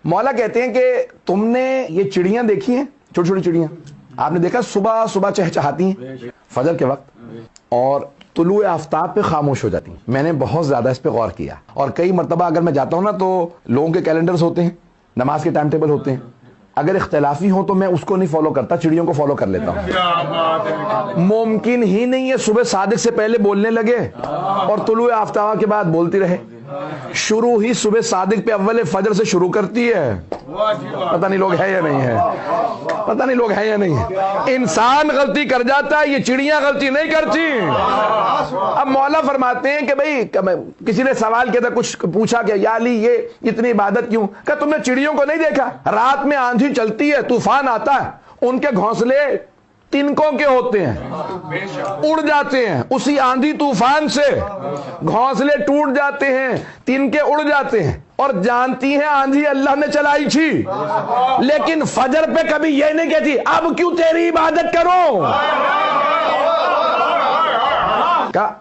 مولا کہتے ہیں کہ تم نے یہ چڑیاں دیکھی ہیں، چھوٹی چھوٹی چڑیاں، آپ نے دیکھا صبح صبح چہچہاتی ہیں فجر کے وقت اور طلوع آفتاب پہ خاموش ہو جاتی ہیں. میں نے بہت زیادہ اس پہ غور کیا اور کئی مرتبہ اگر میں جاتا ہوں نا تو لوگوں کے کیلنڈرز ہوتے ہیں، نماز کے ٹائم ٹیبل ہوتے ہیں، اگر اختلافی ہوں تو میں اس کو نہیں فالو کرتا، چڑیوں کو فالو کر لیتا ہوں. ممکن ہی نہیں ہے صبح صادق سے پہلے بولنے لگے اور طلوع آفتاب کے بعد بولتی رہے. شروع ہی صبح صادق پہ اول فجر سے شروع کرتی ہے. پتہ نہیں لوگ ہے یا نہیں ہے، پتہ نہیں لوگ ہیں یا نہیں ہے. انسان غلطی کر جاتا ہے، یہ چڑیاں غلطی نہیں کرتی. اب مولا فرماتے ہیں کہ بھئی کسی نے سوال کیا تھا، کچھ پوچھا کہ یا علی یہ اتنی عبادت کیوں؟ کہ تم نے چڑیوں کو نہیں دیکھا؟ رات میں آندھی چلتی ہے، طوفان آتا ہے، ان کے گھونسلے تنکوں کے ہوتے ہیں، اڑ جاتے ہیں اسی آندھی طوفان سے، گھونسلے ٹوٹ جاتے ہیں، تنکے اڑ جاتے ہیں، اور جانتی ہیں آندھی اللہ نے چلائی تھی، لیکن فجر پہ کبھی یہ نہیں کہتی اب کیوں تیری عبادت کروں،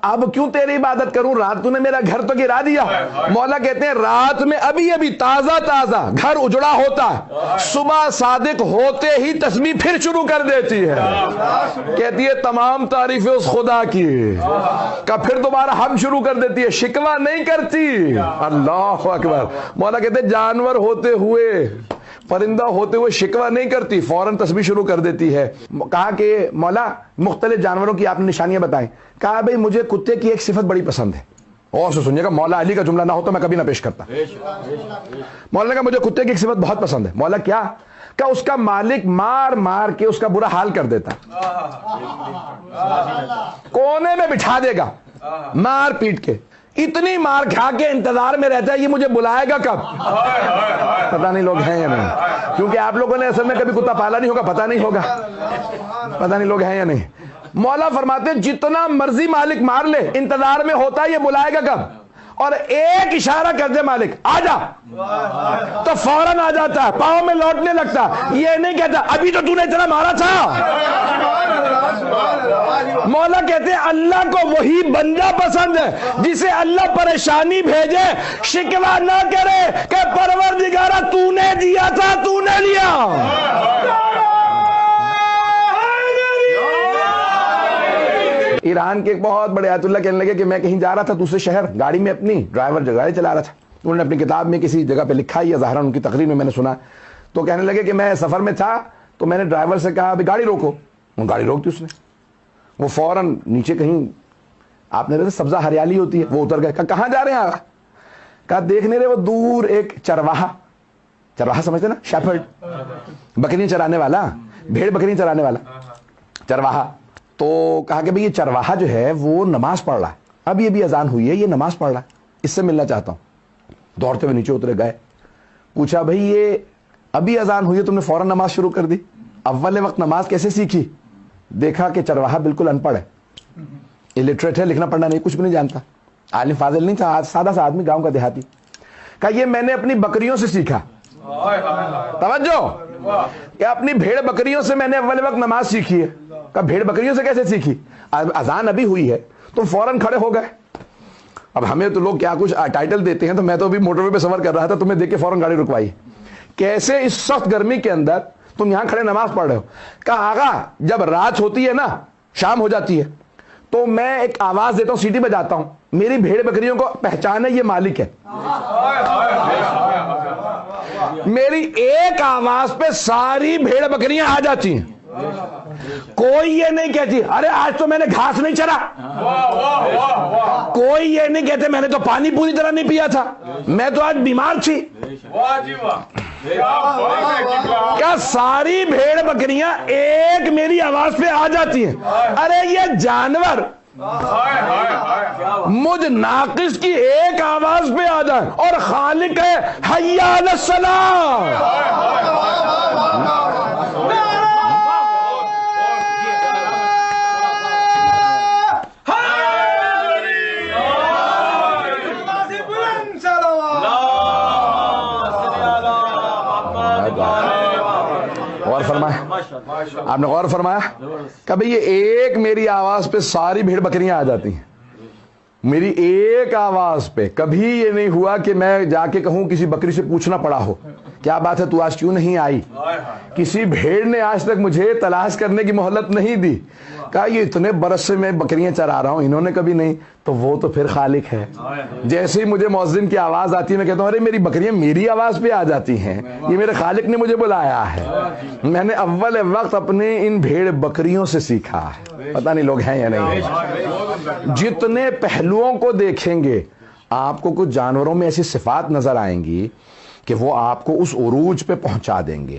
اب کیوں تیری عبادت کروں، رات تو نے میرا گھر تو گرا دیا. مولا کہتے ہیں رات میں ابھی تازہ تازہ گھر اجڑا ہوتا ہے، صبح صادق ہوتے ہی تسبیح پھر شروع کر دیتی ہے، کہتی ہے تمام تعریف اس خدا کی، کہ پھر دوبارہ ہم شروع کر دیتی ہے، شکوہ نہیں کرتی. اللہ اکبر. مولا کہتے ہیں جانور ہوتے ہوئے، پرندہ ہوتے ہوئے شکوہ نہیں کرتی، فوراً تسبیح شروع کر دیتی ہے. کہا کہ مولا مختلف جانوروں کی آپ نے نشانیاں بتائیں. کہا بھئی مجھے کتے کی ایک صفت بڑی پسند ہے، اور سے سنیے گا، مولا علی کا جملہ نہ ہو تو میں کبھی نہ پیش کرتا. مولا نے کہا مجھے کتے کی ایک صفت بہت پسند ہے. مولا کیا؟ کہ اس کا مالک مار مار کے اس کا برا حال کر دیتا، کونے میں بٹھا دے گا مار پیٹ کے، اتنی مار کھا کے انتظار میں رہتا ہے یہ مجھے بلائے گا کب. پتہ نہیں لوگ ہیں یا نہیں، کیونکہ آپ لوگوں نے اصل میں کبھی کتا پالا نہیں ہوگا، پتہ نہیں ہوگا، پتہ نہیں لوگ ہیں یا نہیں. مولا فرماتے ہیں جتنا مرضی مالک مار لے انتظار میں ہوتا ہے یہ بلائے گا کب، اور ایک اشارہ کر دے مالک آ جا تو فوراً آ جاتا ہے، پاؤں میں لوٹنے لگتا. یہ نہیں کہتا ابھی تو نے اتنا مارا تھا. مولا کہتے ہیں اللہ کو وہی بندہ پسند ہے جسے اللہ پریشانی بھیجے شکوہ نہ کرے کہ پروردگارہ تو نے دیا تھا، تو نے لیا. ایران کے ایک بہت بڑے آیت اللہ کہنے لگے کہ میں کہیں جا رہا تھا دوسرے شہر، گاڑی میں اپنی، ڈرائیور جو گاڑی چلا رہا تھا، انہوں نے اپنی کتاب میں کسی جگہ پہ لکھا یا ظاہراً ان کی تقریر میں نے سنا، تو کہنے لگے کہ میں سفر میں تھا تو میں نے ڈرائیور سے کہا ابھی گاڑی روکو. وہ گاڑی روک دی اس نے، وہ فوراً نیچے کہیں آپ نے سبزہ ہریالی ہوتی ہے وہ اتر گئے. کہا کہاں جا رہے ہیں آگا؟ کہا دیکھنے رہے وہ دور ایک چرواہا سمجھتے نا، شیپرڈ، بکریاں چرانے والا، بھیڑ بکریاں چرانے والا چرواہا. تو کہا کہ بھئی یہ چرواہا جو ہے وہ نماز پڑھ رہا ہے، ابھی اذان ہوئی ہے، یہ نماز پڑھ رہا ہے، اس سے ملنا چاہتا ہوں. دوڑتے ہوئے نیچے اترے گئے، پوچھا بھئی یہ ابھی اذان ہوئی ہے تم نے فوراً نماز شروع کر دی، اول وقت نماز کیسے سیکھی؟ دیکھا کہ چرواہا بالکل ان پڑھ ہے، الٹریٹ ہے، لکھنا پڑھنا نہیں، کچھ بھی نہیں جانتا، عالم فاضل نہیں تھا، سادہ سا آدمی، گاؤں کا دیہاتی. کہا یہ میں نے اپنی بکریوں سے سیکھا. توجہ، کہ اپنی بھیڑ بکریوں سے میں نے اول وقت نماز سیکھی ہے. کہا بھیڑ بکریوں سے کیسے سیکھی؟ اذان ابھی ہوئی ہے تم فوراً کھڑے ہو گئے. اب ہمیں تو لوگ کیا کچھ ٹائٹل دیتے ہیں، تو میں تو ابھی موٹر وے پہ سفر کر رہا تھا، تمہیں دیکھ کے فوراً گاڑی رکوائی. کیسے اس سخت گرمی کے اندر تم یہاں کھڑے نماز پڑھ رہے ہو؟ کہا آغا جب رات ہوتی ہے نا، شام ہو جاتی ہے، تو میں ایک آواز دیتا ہوں، سیٹی بجاتا ہوں، میری بھیڑ بکریوں کو پہچان ہے یہ مالک ہے. میری ایک آواز پہ ساری بھیڑ بکریاں آ جاتی ہیں، کوئی یہ نہیں کہتی ارے آج تو میں نے گھاس نہیں چرا، کوئی یہ نہیں کہتے میں نے تو پانی پوری طرح نہیں پیا تھا، میں تو آج بیمار تھی. کیا ساری بھیڑ بکریاں ایک میری آواز پہ آ جاتی ہیں؟ ارے یہ جانور مجھ ناقص کی ایک آواز پہ آ جائیں، اور خالق ہے حی علی الصلاۃ. آپ نے غور فرمایا کہ بھئی یہ ایک میری آواز پہ ساری بھیڑ بکریاں آ جاتی ہیں. میری ایک آواز پہ کبھی یہ نہیں ہوا کہ میں جا کے کہوں کسی بکری سے پوچھنا پڑا ہو کیا بات ہے تو آج کیوں نہیں آئی. کسی بھیڑ نے آج تک مجھے تلاش کرنے کی مہلت نہیں دی. کہا یہ اتنے برس سے میں بکریاں چرا رہا ہوں, انہوں نے کبھی نہیں. تو وہ تو پھر خالق ہے. جیسے ہی مجھے مؤذن کی آواز آتی ہے میں کہتا ہوں ارے میری بکریاں میری آواز پہ آ جاتی ہیں, یہ میرے خالق نے مجھے بلایا ہے. میں نے اول وقت اپنے ان بھیڑ بکریوں سے سیکھا ہے. پتہ نہیں لوگ ہیں یا نہیں. جتنے پہلوؤں کو دیکھیں گے آپ کو کچھ جانوروں میں ایسی صفات نظر آئیں گی کہ وہ آپ کو اس عروج پہ پہنچا دیں گے.